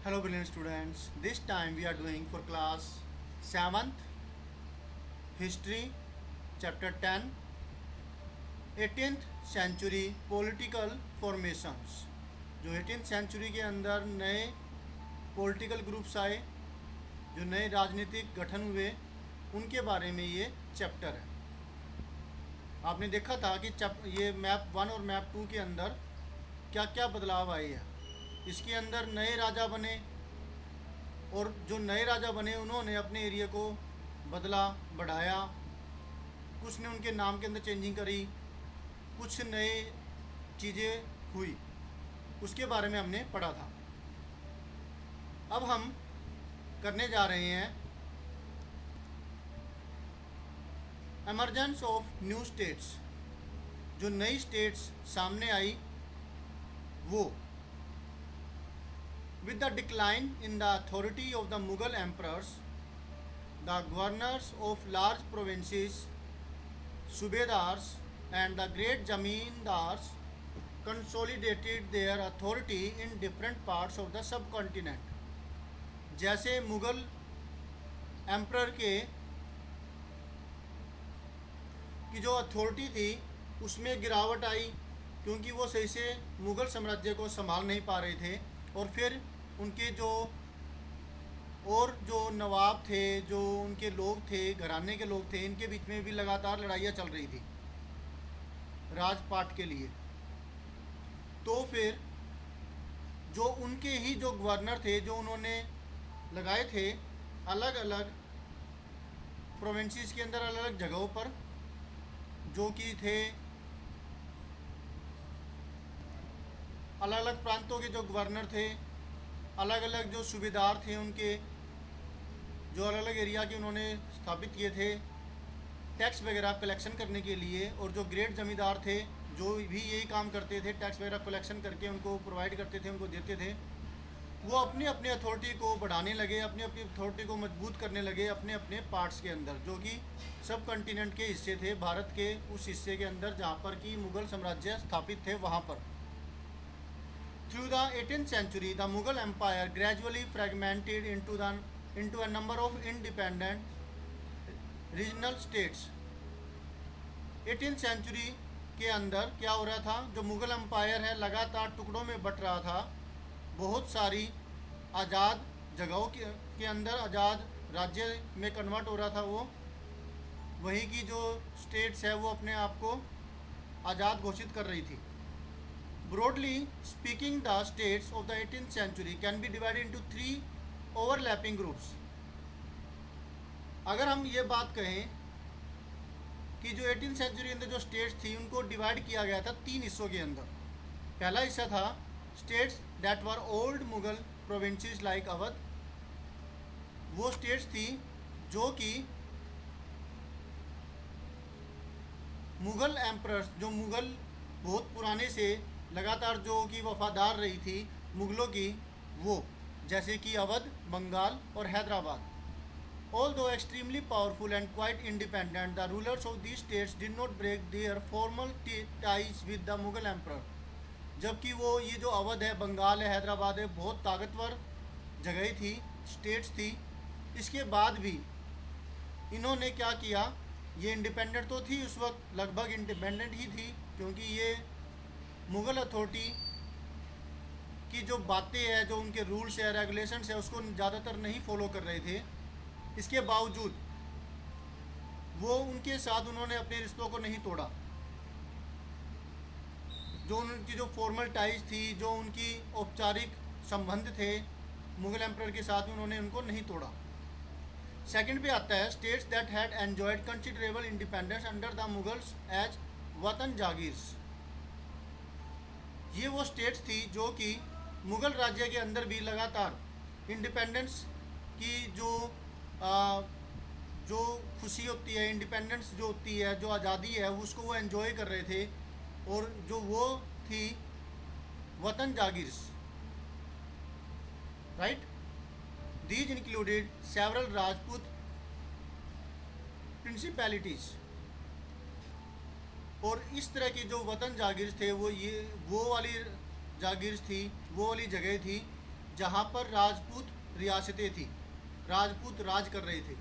Hello brilliant students. This time we are doing for class 7th History chapter 10 18th century political formations. जो 18th century के अंदर नए political groups आए, जो नए राजनीतिक गठन हुए, उनके बारे में ये चैप्टर है। आपने देखा था कि ये मैप 1 और मैप 2 के अंदर क्या क्या बदलाव आए हैं। इसके अंदर नए राजा बने और जो नए राजा बने उन्होंने अपने एरिया को बदला, बढ़ाया। कुछ ने उनके नाम के अंदर चेंजिंग करी, कुछ नए चीज़ें हुई, उसके बारे में हमने पढ़ा था। अब हम करने जा रहे हैं एमर्जेंस ऑफ न्यू स्टेट्स। जो नई स्टेट्स सामने आई वो With the decline in the authority of the Mughal emperors, the governors of large provinces, subedars and the great zamindars consolidated their authority in different parts of the subcontinent. जैसे Mughal emperor की जो authority थी उसमें गिरावट आई, क्योंकि वो सही से मुग़ल साम्राज्य को संभाल नहीं पा रहे थे। और फिर उनके जो नवाब थे, जो उनके लोग थे, घराने के लोग थे, इनके बीच में भी लगातार लड़ाइयाँ चल रही थी राजपाट के लिए। तो फिर जो उनके ही जो गवर्नर थे, जो उन्होंने लगाए थे अलग अलग प्रोविंसेस के अंदर, अलग अलग जगहों पर, जो कि थे अलग अलग प्रांतों के जो गवर्नर थे, अलग अलग जो सूबेदार थे, उनके जो अलग अलग एरिया के उन्होंने स्थापित किए थे टैक्स वगैरह कलेक्शन करने के लिए। और जो ग्रेट जमींदार थे, जो भी यही काम करते थे, टैक्स वगैरह कलेक्शन करके उनको प्रोवाइड करते थे, उनको देते थे। वो अपनी अपनी अथॉरिटी को बढ़ाने लगे, अपनी अपनी अथॉरिटी को मजबूत करने लगे अपने अपने पार्ट्स के अंदर, जो कि सब कॉन्टिनेंट के हिस्से थे, भारत के उस हिस्से के अंदर जहाँ पर कि मुग़ल साम्राज्य स्थापित थे वहाँ पर। Through the 18th century, the Mughal Empire gradually fragmented into a number of independent regional states. 18th century के अंदर क्या हो रहा था, जो मुग़ल एम्पायर है लगातार टुकड़ों में बट रहा था। बहुत सारी आज़ाद जगहों के अंदर आज़ाद राज्य में कन्वर्ट हो रहा था वो। वहीं की जो स्टेट्स है वो अपने आप को आज़ाद घोषित कर रही थी। Broadly speaking, the states of the 18th century can be divided into 3 overlapping groups. अगर हम ये बात कहें कि जो 18th सेंचुरी के अंदर जो स्टेट्स थी उनको डिवाइड किया गया था 3 हिस्सों के अंदर। पहला हिस्सा था states that were old Mughal provinces like Awadh. वो स्टेट्स थी जो कि मुग़ल एम्परर्स, जो मुग़ल बहुत पुराने से लगातार जो कि वफादार रही थी मुग़लों की, वो जैसे कि अवध, बंगाल और Hyderabad. Although extremely powerful and quite independent, the rulers of these states did not break their formal ties with the Mughal emperor. जबकि वो ये जो अवध है, बंगाल है, हैदराबाद है, बहुत ताकतवर जगह थी, स्टेट्स थी। इसके बाद भी इन्होंने क्या किया, ये इंडिपेंडेंट तो थी उस वक्त, लगभग इंडिपेंडेंट ही थी, क्योंकि ये मुग़ल अथॉरिटी की जो बातें हैं, जो उनके रूल्स है, रेगुलेशंस है, उसको ज़्यादातर नहीं फॉलो कर रहे थे। इसके बावजूद वो उनके साथ उन्होंने अपने रिश्तों को नहीं तोड़ा। जो उनकी जो फॉर्मल टाइज थी, जो उनकी औपचारिक संबंध थे मुग़ल एम्परर के साथ, उन्होंने उनको नहीं तोड़ा। सेकंड पे आता है states that had enjoyed considerable independence under the Mughals as watan jagirs. ये वो स्टेट्स थी जो कि मुग़ल राज्य के अंदर भी लगातार इंडिपेंडेंस की जो खुशी होती है, इंडिपेंडेंस जो होती है, जो आज़ादी है, उसको वो एंजॉय कर रहे थे। और जो वो थी वतन जागीर्स, right. These included several Rajput principalities. और इस तरह की जो वतन जागीर थे वो वाली जागीर थी, वो वाली जगह थी जहाँ पर राजपूत रियासतें थी, राजपूत राज कर रहे थे,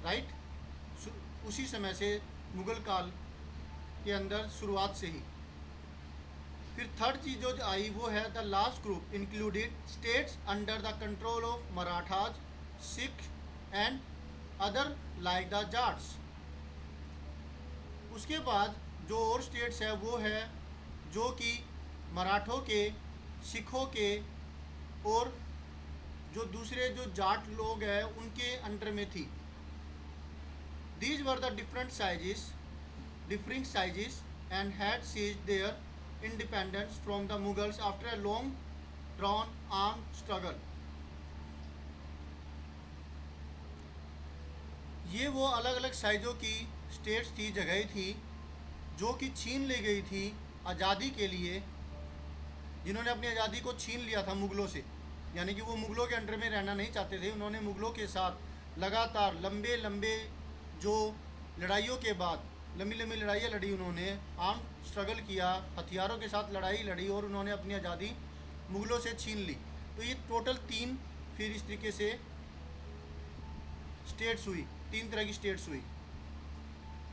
राइट। उसी समय से मुग़ल काल के अंदर शुरुआत से ही। फिर थर्ड चीज़ जो आई वो है the last group included states under the control of Marathas, Sikh and other like the Jats. उसके बाद जो और स्टेट्स है वो है जो कि मराठों के, सिखों के और जो दूसरे जो जाट लोग हैं उनके अंडर में थी। These were the differing sizes and had seized their independence from the Mughals after a long drawn armed struggle। ये वो अलग अलग साइज़ों की स्टेट्स थी, जगह थी जो कि छीन ली गई थी आज़ादी के लिए, जिन्होंने अपनी आज़ादी को छीन लिया था मुग़लों से। यानी कि वो मुग़लों के अंडर में रहना नहीं चाहते थे। उन्होंने मुग़लों के साथ लगातार लंबे लंबे जो लड़ाइयों के बाद लंबी लंबी लड़ाइयाँ लड़ी, उन्होंने आर्म स्ट्रगल किया, हथियारों के साथ लड़ाई लड़ी और उन्होंने अपनी आज़ादी मुग़लों से छीन ली। तो ये टोटल 3 फिर इस तरीके से स्टेट्स हुई, 3 तरह की स्टेट्स हुई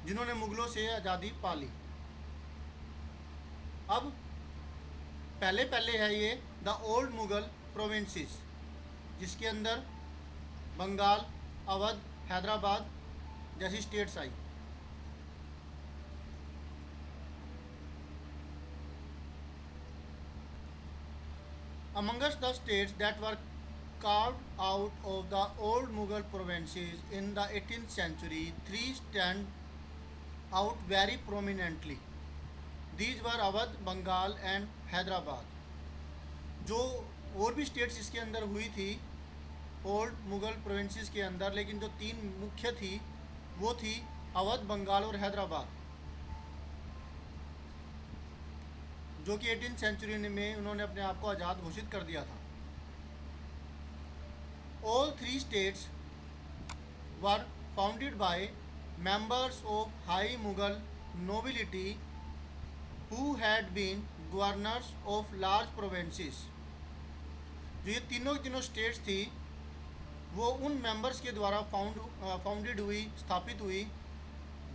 जिन्होंने मुग़लों से आज़ादी पा ली। अब पहले है ये द ओल्ड मुग़ल प्रोविंसेस, जिसके अंदर बंगाल, अवध, हैदराबाद जैसी states I. Amongst the states that were carved out of the old Mughal provinces in the 18th century, 3 stand out very prominently. These were Awadh, Bengal and Hyderabad। जो और भी states इसके अंदर हुई थी ओल्ड मुग़ल प्रोविंसेस के अंदर, लेकिन जो 3 मुख्य थी वो थी अवध, बंगाल और हैदराबाद, जो कि 18th सेंचुरी में उन्होंने अपने आप को आज़ाद घोषित कर दिया था। All 3 states were founded by members of high Mughal nobility who had been governors of large provinces। जो ये तीनों स्टेट्स थी वो उन मेंबर्स के द्वारा फाउंडेड हुई, स्थापित हुई,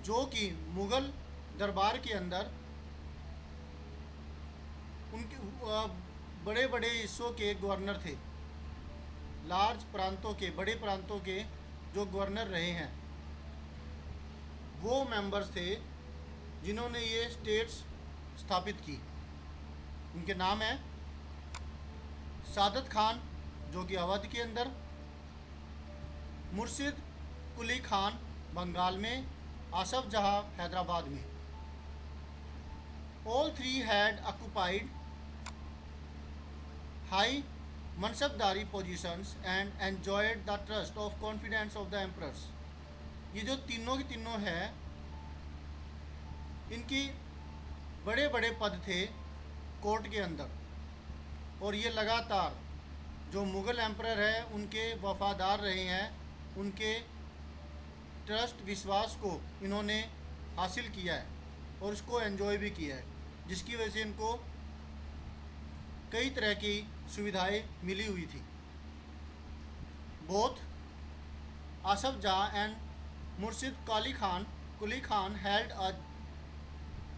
जो कि मुग़ल दरबार के अंदर उनके बड़े बड़े हिस्सों के गवर्नर थे, लार्ज प्रांतों के, बड़े प्रांतों के जो गवर्नर रहे हैं वो मेंबर्स थे जिन्होंने ये स्टेट्स स्थापित की। उनके नाम है सादत खान जो कि अवध के अंदर, मुर्शिद कुली खान बंगाल में, आसफ जहाँ हैदराबाद में। All 3 had occupied high mansabdari positions and enjoyed the trust of confidence of the emperors। ये जो तीनों की तीनों है, इनकी बड़े बड़े पद थे कोर्ट के अंदर, और ये लगातार जो मुग़ल एम्परर है उनके वफादार रहे हैं, उनके ट्रस्ट, विश्वास को इन्होंने हासिल किया है और उसको एंजॉय भी किया है, जिसकी वजह से इनको कई तरह की सुविधाएं मिली हुई थी। बोथ आसफ जहाँ एंड मुर्शिद कुली खान held a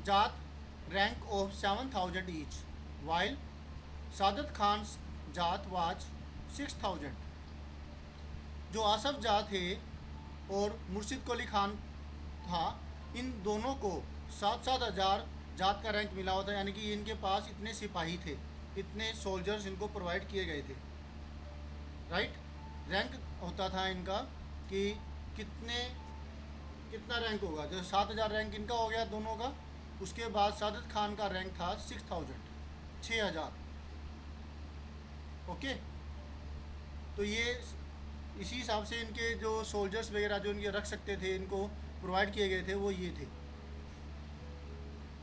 जात rank of 7,000 each, while सादत खान's जात was 6,000। जो आसफ जा थे और मुर्शिद कुली खान था, इन दोनों को 7,000 जात का रैंक मिला होता है। यानी कि इनके पास इतने सिपाही थे, इतने सोल्जर्स इनको प्रोवाइड किए गए थे, राइट। रैंक होता था इनका कि कितना रैंक होगा। जो 7,000 रैंक इनका हो गया दोनों का, उसके बाद सादत खान का रैंक था 6,000। ओके, तो ये इसी हिसाब से इनके जो सोल्जर्स वगैरह जो इनके रख सकते थे, इनको प्रोवाइड किए गए थे, वो ये थे।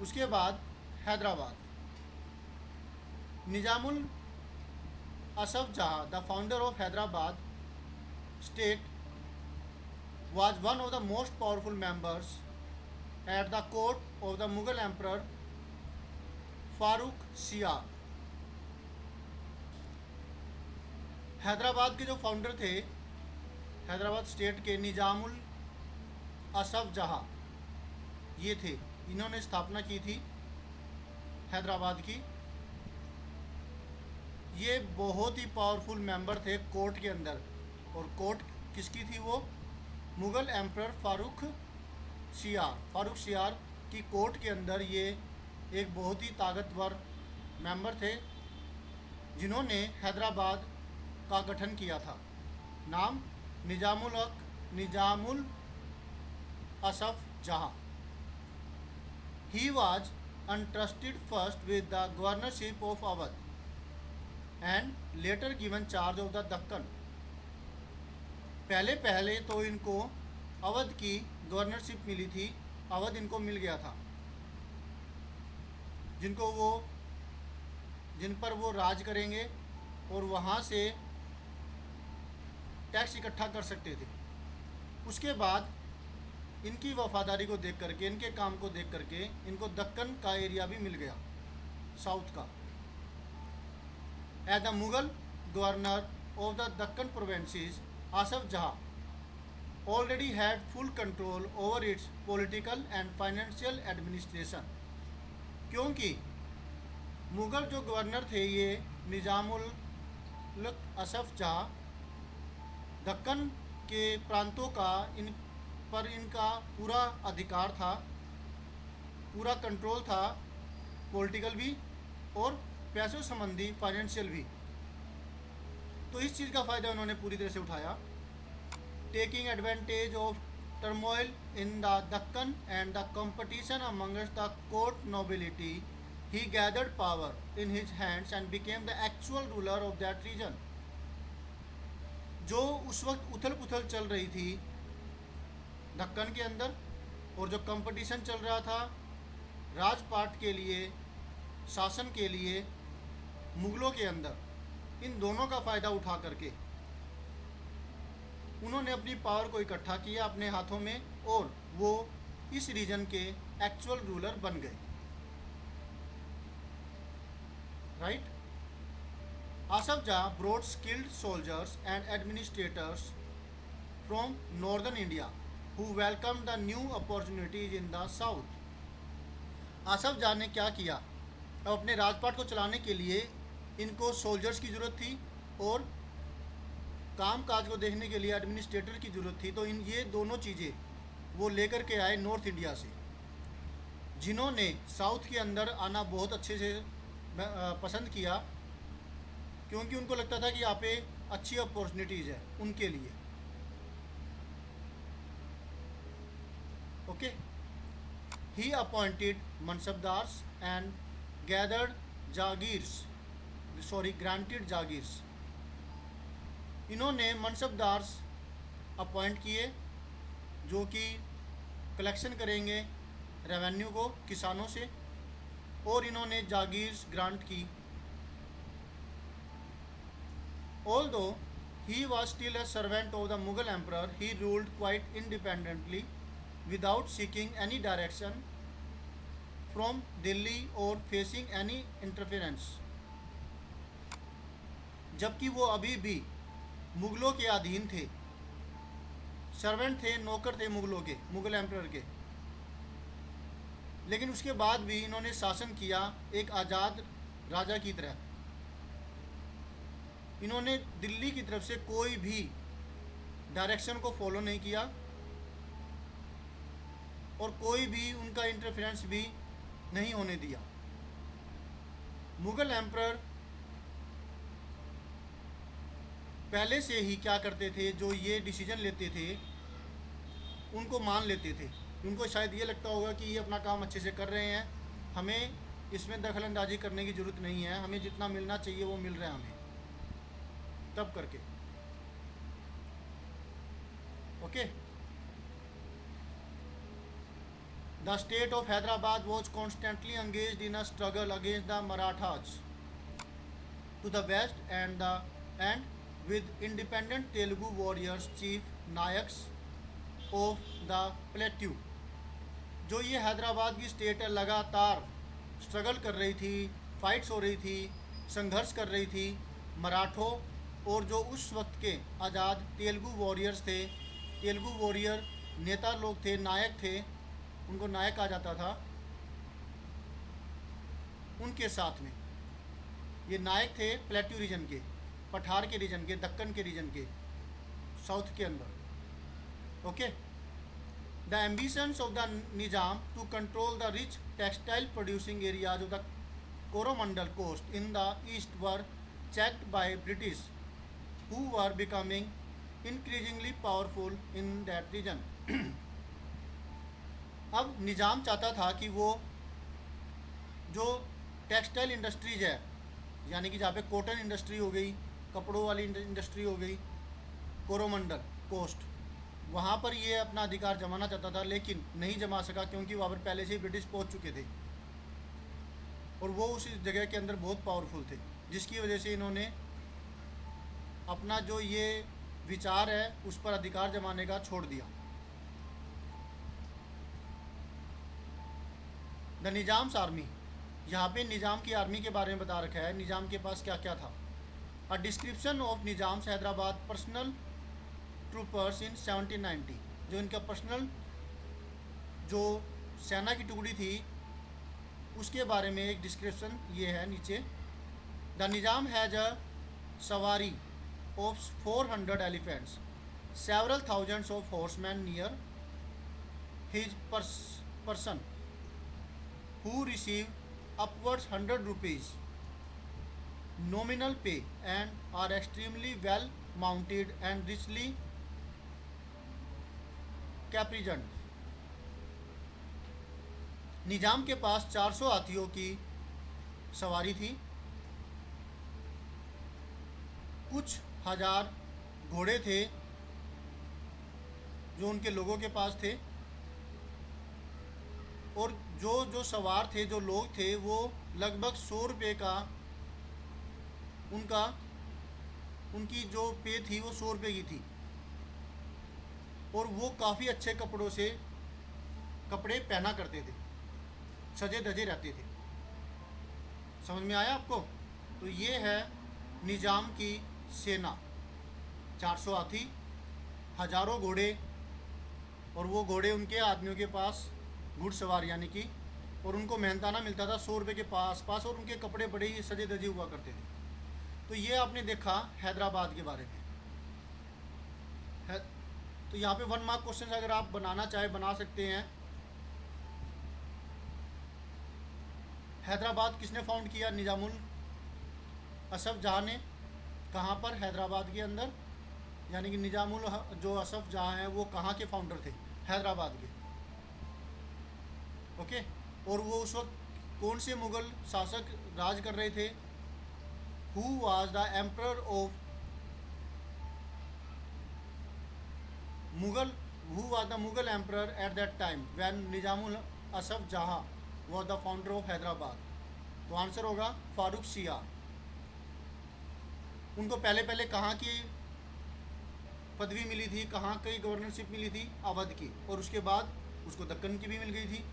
उसके बाद हैदराबाद, निजामुल असफ जहाँ the founder of Hyderabad state was one of the most powerful members at the court of the Mughal Emperor Farooq Shah। Hyderabad के जो फाउंडर थे, हैदराबाद स्टेट के निजामुल असफ जहाँ ये थे, इन्होंने स्थापना की थी हैदराबाद की। ये बहुत ही पावरफुल मेंबर थे कोर्ट के अंदर, और कोर्ट किसकी थी? वो मुग़ल एम्परर फारूक शियार की कोर्ट के अंदर ये एक बहुत ही ताकतवर मेंबर थे, जिन्होंने हैदराबाद का गठन किया था। नाम निजामुल असफ जहाँ। He was entrusted first with the governorship of Awadh and later given charge of the Deccan। पहले तो इनको अवध की गवर्नरशिप मिली थी, अवध इनको मिल गया था, जिन पर वो राज करेंगे और वहाँ से टैक्स इकट्ठा कर सकते थे। उसके बाद इनकी वफादारी को देख करके, इनके काम को देख करके इनको दक्कन का एरिया भी मिल गया, साउथ का। As the Mughal governor of the Deccan provinces, Asaf Jah already had full control over its political and financial administration. क्योंकि मुगल जो गवर्नर थे ये निजामुल असफ जहाँ, दक्कन के प्रांतों का इन पर इनका पूरा अधिकार था, पूरा कंट्रोल था, पॉलिटिकल भी और पैसों संबंधी फाइनेंशियल भी। तो इस चीज़ का फ़ायदा उन्होंने पूरी तरह से उठाया। Taking advantage of turmoil in the Deccan and the competition amongst the court nobility, he gathered power in his hands and became the actual ruler of that region. जो उस वक्त उथल पुथल चल रही थी दक्कन के अंदर, और जो कंपटीशन चल रहा था राजपाट के लिए, शासन के लिए मुग़लों के अंदर, इन दोनों का फ़ायदा उठा करके उन्होंने अपनी पावर को इकट्ठा किया अपने हाथों में, और वो इस रीजन के एक्चुअल रूलर बन गए। राइट। आसफ जहाँ brought skilled soldiers and administrators from northern India who welcomed the new opportunities in the south। Asaf जहाँ ने क्या किया? अब अपने राजपाट को चलाने के लिए इनको सोल्जर्स की ज़रूरत थी और काम काज को देखने के लिए एडमिनिस्ट्रेटर की ज़रूरत थी। तो ये दोनों चीज़ें वो लेकर के आए नॉर्थ इंडिया से, जिन्होंने साउथ के अंदर आना बहुत अच्छे से पसंद किया, क्योंकि उनको लगता था कि यहाँ पे अच्छी अपॉर्चुनिटीज़ है उनके लिए। Okay, he appointed mansabdars and granted jagirs. इन्होंने मनसबदार्स अपॉइंट किए जो कि कलेक्शन करेंगे रेवेन्यू को किसानों से, और इन्होंने जागीर्स ग्रांट की। Although he was still a servant of the Mughal emperor, he ruled quite independently without seeking any direction from Delhi or facing any interference। जबकि वो अभी भी मुग़लों के अधीन थे, सर्वेंट थे, नौकर थे मुग़लों के, मुग़ल एम्परर के, लेकिन उसके बाद भी इन्होंने शासन किया एक आज़ाद राजा की तरह। इन्होंने दिल्ली की तरफ से कोई भी डायरेक्शन को फॉलो नहीं किया और कोई भी उनका इंटरफेरेंस भी नहीं होने दिया। मुग़ल एम्परर पहले से ही क्या करते थे, जो ये डिसीजन लेते थे उनको मान लेते थे। उनको शायद ये लगता होगा कि ये अपना काम अच्छे से कर रहे हैं, हमें इसमें दखल अंदाजी करने की ज़रूरत नहीं है, हमें जितना मिलना चाहिए वो मिल रहा है हमें, तब करके। Okay. The state of Hyderabad was constantly engaged in a struggle against the Marathas to the west and with independent Telugu warriors chief Nayaks of the plateau। जो ये हैदराबाद की स्टेट है लगातार स्ट्रगल कर रही थी, फाइट्स हो रही थी, संघर्ष कर रही थी मराठों और जो उस वक्त के आज़ाद तेलुगु वॉरियर्स थे, तेलुगु वॉरियर नेता लोग थे, नायक थे, उनको नायक कहा जाता था, उनके साथ में ये नायक थे प्लेट्यू रीजन के, पठार के रीजन के, दक्कन के रीजन के, साउथ के अंदर। Okay, the ambitions of the Nizam to control the rich textile producing areas of the Coromandel coast in the east were checked by British, who were becoming increasingly powerful in that region. अब निज़ाम चाहता था कि वो जो textile industries है, यानी कि जहाँ पे कॉटन इंडस्ट्री हो गई, कपड़ों वाली इंडस्ट्री हो गई, कोरोमंडल कोस्ट, वहाँ पर ये अपना अधिकार जमाना चाहता था, लेकिन नहीं जमा सका क्योंकि वहाँ पर पहले से ही ब्रिटिश पहुँच चुके थे और वो उस जगह के अंदर बहुत पावरफुल थे, जिसकी वजह से इन्होंने अपना जो ये विचार है उस पर अधिकार जमाने का छोड़ दिया। द निज़ाम्स आर्मी, यहाँ पे निज़ाम की आर्मी के बारे में बता रखा है, निज़ाम के पास क्या क्या था। A description of Nizam's Hyderabad personal troopers in 1790, जो इनका पर्सनल जो सेना की टुकड़ी थी उसके बारे में एक डिस्क्रिप्शन ये है नीचे। द निज़ाम हैज़ अ सवारी of 400 elephants, several thousands of horsemen near his person, who receive upwards 100 rupees nominal pay and are extremely well mounted and richly caparisoned. निजाम के पास 400 हाथियों की सवारी थी, कुछ हजार घोड़े थे जो उनके लोगों के पास थे, और जो सवार थे, जो लोग थे, वो लगभग 100 रुपये का उनकी जो पे थी वो 100 रुपये की थी, और वो काफ़ी अच्छे कपड़ों से कपड़े पहना करते थे, सजे धजे रहते थे। समझ में आया आपको? तो ये है निज़ाम की सेना, 400 हाथी, हजारों घोड़े, और वो घोड़े उनके आदमियों के पास घुड़सवार यानी कि, और उनको मेहनताना मिलता था 100 रुपये के पास, और उनके कपड़े बड़े ही सजे धजे हुआ करते थे। तो ये आपने देखा हैदराबाद के बारे में है। तो यहाँ पे 1 मार्क क्वेश्चन अगर आप बनाना चाहे बना सकते हैं। हैदराबाद किसने फाउंड किया? निजामुल असफ जहाँ ने। कहाँ पर? हैदराबाद के अंदर, यानी कि निजामुल जो असफ जहाँ हैं वो कहाँ के फाउंडर थे? हैदराबाद के। ओके, और वो उस वक्त कौन से मुग़ल शासक राज कर रहे थे? Who was the emperor of Mughal, who was the Mughal emperor at that time when Nizamul Asaf Jah was the founder of Hyderabad? तो आंसर होगा फारूक शियार। उनको पहले कहाँ की पदवी मिली थी, कहाँ की गवर्नरशिप मिली थी? अवध की, और उसके बाद उसको दक्कन की भी मिल गई थी।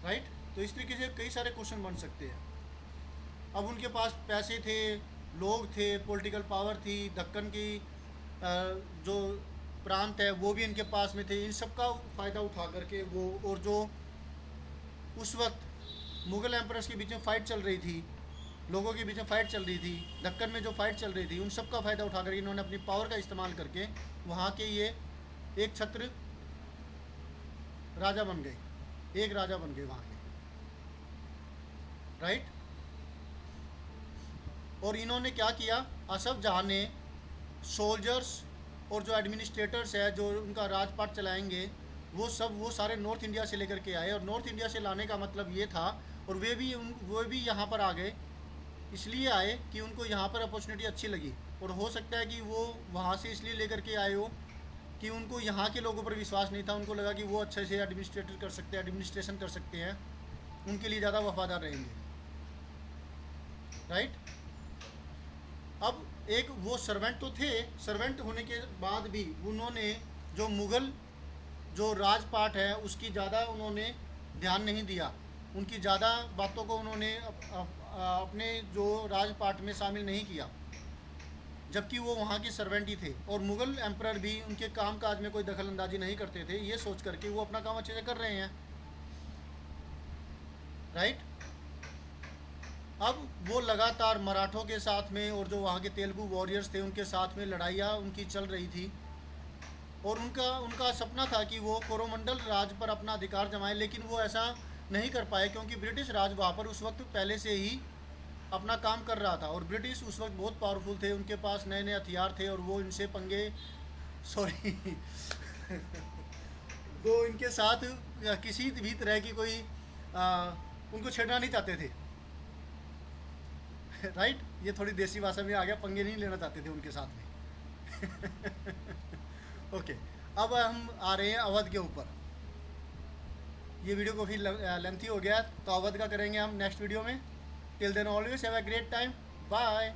राइट? तो इस तरीके से कई सारे क्वेश्चन बन सकते हैं। अब उनके पास पैसे थे, लोग थे, पॉलिटिकल पावर थी, दक्कन की जो प्रांत है वो भी इनके पास में थे। इन सब का फ़ायदा उठा करके वो, और जो उस वक्त मुग़ल एम्परर्स के बीच में फ़ाइट चल रही थी, लोगों के बीच में फ़ाइट चल रही थी, दक्कन में जो फ़ाइट चल रही थी, उन सब का फ़ायदा उठा कर इन्होंने अपनी पावर का इस्तेमाल करके वहाँ के ये एक छत्र राजा बन गए, एक राजा बन गए वहाँ के। राइट? और इन्होंने क्या किया? असफ जहाँ ने सोल्जर्स और जो एडमिनिस्ट्रेटर्स है, जो उनका राजपाट चलाएंगे, वो सारे नॉर्थ इंडिया से लेकर के आए। और नॉर्थ इंडिया से लाने का मतलब ये था, और वो भी यहाँ पर आ गए, इसलिए आए कि उनको यहाँ पर अपॉर्चुनिटी अच्छी लगी। और हो सकता है कि वो वहाँ से इसलिए लेकर के आए हो कि उनको यहाँ के लोगों पर विश्वास नहीं था, उनको लगा कि वो अच्छे से एडमिनिस्ट्रेशन कर सकते हैं, उनके लिए ज़्यादा वफादार रहेंगे। राइट? अब एक वो सर्वेंट तो थे, सर्वेंट होने के बाद भी उन्होंने जो मुग़ल जो राजपाट है उसकी ज़्यादा उन्होंने ध्यान नहीं दिया, उनकी ज़्यादा बातों को उन्होंने अपने जो राजपाट में शामिल नहीं किया, जबकि वो वहाँ के सर्वेंट ही थे। और मुग़ल एम्परर भी उनके काम काज में कोई दखल अंदाजी नहीं करते थे, ये सोच करके वो अपना काम अच्छे से कर रहे हैं, राइट। अब वो लगातार मराठों के साथ में और जो वहाँ के तेलुगु वॉरियर्स थे उनके साथ में लड़ाइयाँ उनकी चल रही थी, और उनका उनका सपना था कि वो कोरोमंडल राज पर अपना अधिकार जमाएं, लेकिन वो ऐसा नहीं कर पाए क्योंकि ब्रिटिश राज वहाँ पर उस वक्त पहले से ही अपना काम कर रहा था, और ब्रिटिश उस वक्त बहुत पावरफुल थे, उनके पास नए नए हथियार थे, और वो इनसे पंगे सॉरी वो इनके साथ किसी भी तरह की कोई उनको छेड़ना नहीं चाहते थे, राइट। ये थोड़ी देसी भाषा में आ गया, पंगे नहीं लेना चाहते थे उनके साथ में ओके, अब हम आ रहे हैं अवध के ऊपर। ये वीडियो को फिर लेंथी हो गया, तो अवध का करेंगे हम नेक्स्ट वीडियो में। Till then always have a great time, bye.